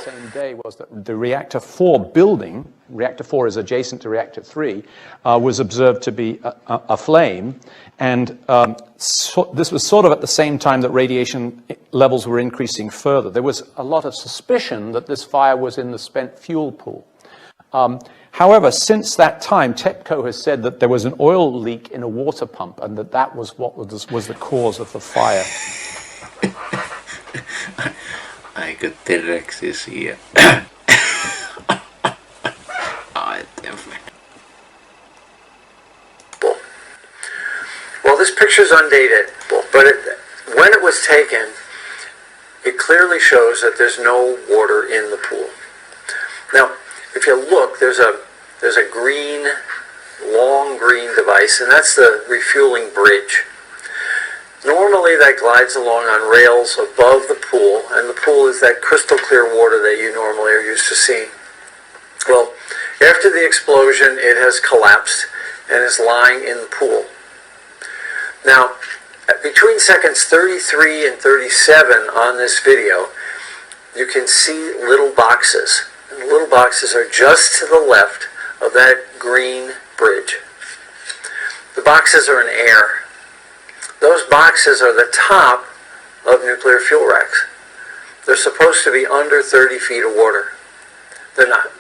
same day was that the reactor 4 building, reactor 4 is adjacent to reactor 3, was observed to be aflame. And this was sort of at the same time that radiation levels were increasing further. There was a lot of suspicion that this fire was in the spent fuel pool. However, since that time, TEPCO has said that there was an oil leak in a water pump and that was what was the cause of the fire. Aika terveksisiä. Well, this picture's undated, but when it was taken, it clearly shows that there's no water in the pool. Now, if you look, there's a green, long green device, and that's the refueling bridge. Normally that glides along on rails above the pool, and the pool is that crystal clear water that you normally are used to seeing. Well, after the explosion, it has collapsed and is lying in the pool. Now, between seconds 33 and 37 on this video, you can see little boxes. And the little boxes are just to the left of that green bridge. The boxes are in air. Those boxes are the top of nuclear fuel racks. They're supposed to be under 30 feet of water. They're not.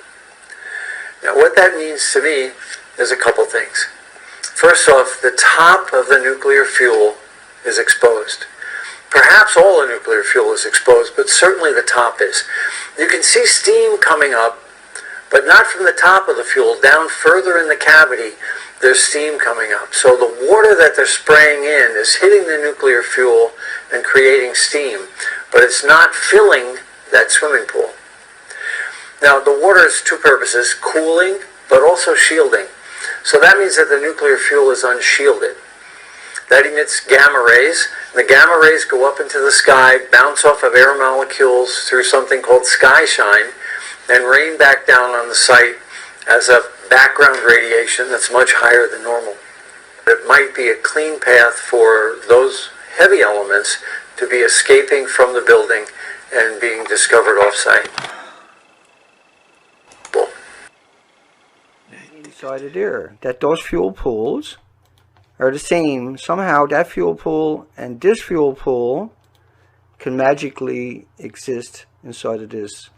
Now, what that means to me is a couple things. First off, the top of the nuclear fuel is exposed. Perhaps all the nuclear fuel is exposed, but certainly the top is. You can see steam coming up, but not from the top of the fuel. Down further in the cavity, there's steam coming up. So the water that they're spraying in is hitting the nuclear fuel and creating steam, but it's not filling that swimming pool. Now, the water has two purposes, cooling, but also shielding. So that means that the nuclear fuel is unshielded. That emits gamma rays. The gamma rays go up into the sky, bounce off of air molecules through something called sky shine, and rain back down on the site as a background radiation that's much higher than normal. It might be a clean path for those heavy elements to be escaping from the building and being discovered off-site. Decided here that those fuel pools are the same. Somehow that fuel pool and this fuel pool can magically exist inside of this